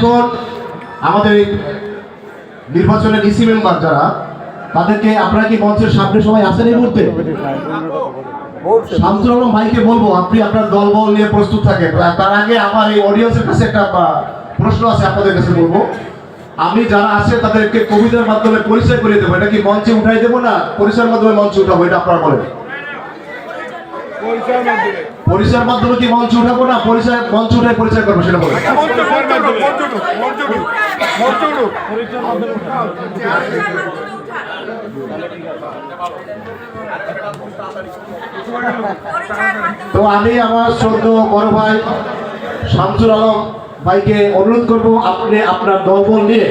এখন আমাদের নির্বাচনের ইসি মেম্বার যারা, তাদেরকে আপনারা কি মঞ্চের সামনে সবাই আছেন এই মুহূর্তে? শামসুল আলম ভাইকে বলবো আপনি আপনার দলবল নিয়ে প্রস্তুত থাকেন। তার আগে আমার এই অডিয়েন্সের কাছে একটা প্রশ্ন আছে, আপনাদের কাছে বলবো। আমি যারা আছে তাদেরকে কবিতার মাধ্যমে পরিচয় করিয়ে দেবো। এটা কি মঞ্চে উঠাই দেবো না পরিচয়ের মাধ্যমে মঞ্চে উঠাবো? এটা আপনারা বলেন। পরিচয়ের মাধ্যমে কি মঞ্চে উঠাবো না পরিচয় মঞ্চে উঠাই পরিচয় করবো সেটা বলেন। তো আমি আমার শ্রদ্ধেয় বড় ভাই শামসুল আলম ভাইকে অনুরোধ করবো আপনি আপনার দলবল নিয়ে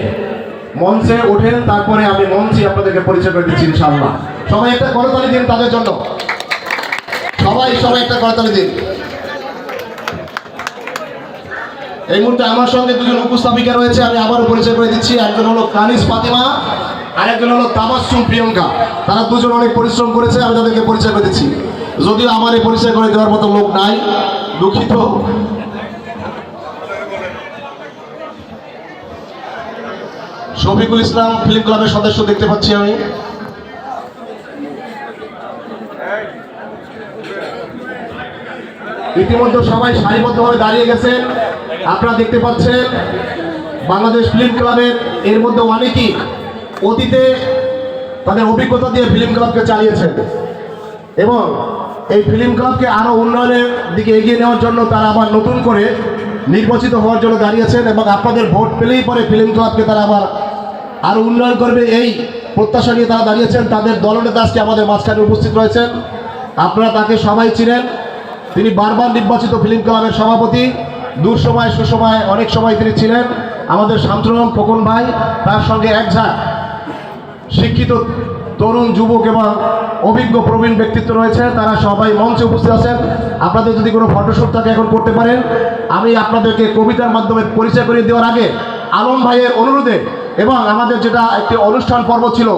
মঞ্চে ওঠেন, তারপরে আমি মঞ্চে আপনাদেরকে পরিচয় করে দিচ্ছি ইনশাআল্লাহ। সবাই একটা করতালি দিন তাদের জন্য, সবাই একটা করতালি দিন। এই মুহূর্তে আমার সঙ্গে দুজন উপস্থাপিকা রয়েছে, আমি আবারও পরিচয় করে দিচ্ছি। একজন হলো কানিস ফাতিমা, আরেকজন হলো তাবাসসুম প্রিয়ঙ্কা। তারা দুজন অনেক পরিশ্রম করেছে, আমি তাদেরকে পরিচয় করে দিচ্ছি। যদিও আমার এই পরিচয় করে দেওয়ার মতো লোক নাই, দুঃখিত। শফিকুল ইসলাম ফিল্ম ক্লাবের সদস্য দেখতে পাচ্ছি আমি। ইতিমধ্যে সবাই সারিবদ্ধভাবে দাঁড়িয়ে গেছেন, আপনারা দেখতে পাচ্ছেন। বাংলাদেশ ফিল্ম ক্লাবের এর মধ্যে অনেকেই অতীতে তাদের অভিজ্ঞতা দিয়ে ফিল্ম ক্লাবকে চালিয়েছেন এবং এই ফিল্ম ক্লাবকে আরো উন্নয়নের দিকে এগিয়ে নেওয়ার জন্য তারা আবার নতুন করে নির্বাচিত হওয়ার জন্য দাঁড়িয়েছেন এবং আপনাদের ভোট পেলেই পরে ফিল্ম ক্লাবকে তারা আবার আরো উন্নয়ন করবে এই প্রত্যাশা নিয়ে তারা দাঁড়িয়েছেন। তাদের দলনেতা আজকে আমাদের মাঝখানে উপস্থিত রয়েছেন, আপনারা তাকে সবাই চিনেন। তিনি বারবার নির্বাচিত ফিল্ম ক্লাবের সভাপতি, দুঃসময় সুসময় অনেক সময় তিনি ছিলেন। আমাদের শামসুল আলম খোকন ভাই, তার সঙ্গে একঝাঁক শিক্ষিত তরুণ যুবক এবং অভিজ্ঞ প্রবীণ ব্যক্তিত্ব রয়েছে, তারা সবাই মঞ্চে উপস্থিত আছেন। আপনাদের যদি কোনো ফটোশ্যুট থাকে এখন করতে পারেন। আমি আপনাদেরকে কবিতার মাধ্যমে পরিচয় করিয়ে দেওয়ার আগে আলম ভাইয়ের অনুরোধে এবং আমাদের যেটা একটি অনুষ্ঠান পর্ব ছিল,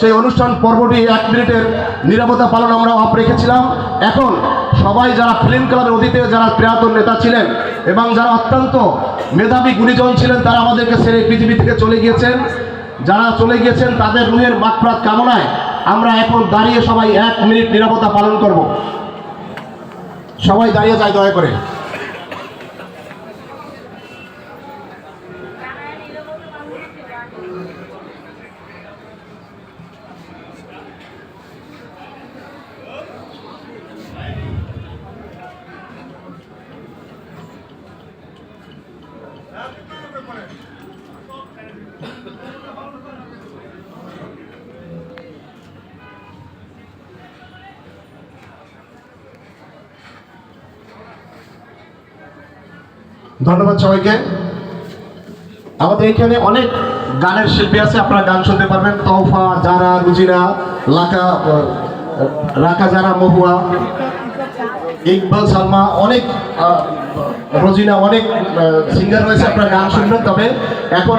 সেই অনুষ্ঠান পর্বটি 1 মিনিটের নিরাপত্তা পালন আমরা অফ রেখেছিলাম। এখন সবাই যারা ফিল্ম ক্লাবের অতীতে যারা প্রয়াত নেতা ছিলেন এবং যারা অত্যন্ত মেধাবী গুণীজন ছিলেন, তারা আমাদেরকে ছেড়ে পৃথিবী থেকে চলে গিয়েছেন। যারা চলে গিয়েছেন তাদের রুহের মাগফিরাত কামনায় আমরা এখন দাঁড়িয়ে সবাই 1 মিনিট নিরাপত্তা পালন করব। সবাই দাঁড়িয়ে যায় দয়া করে। ধন্যবাদ সবাইকে। আমাদের এখানে অনেক গানের শিল্পী আছে, আপনারা গান শুনতে পারবেন। তৌফা, জারা, রুজিনা, রাকা জারা, মহুয়া, ইকবাল, সালমা, অনেক রোজিনা, অনেক সিঙ্গার রয়েছে, আপনারা গান শুনবেন। তবে এখন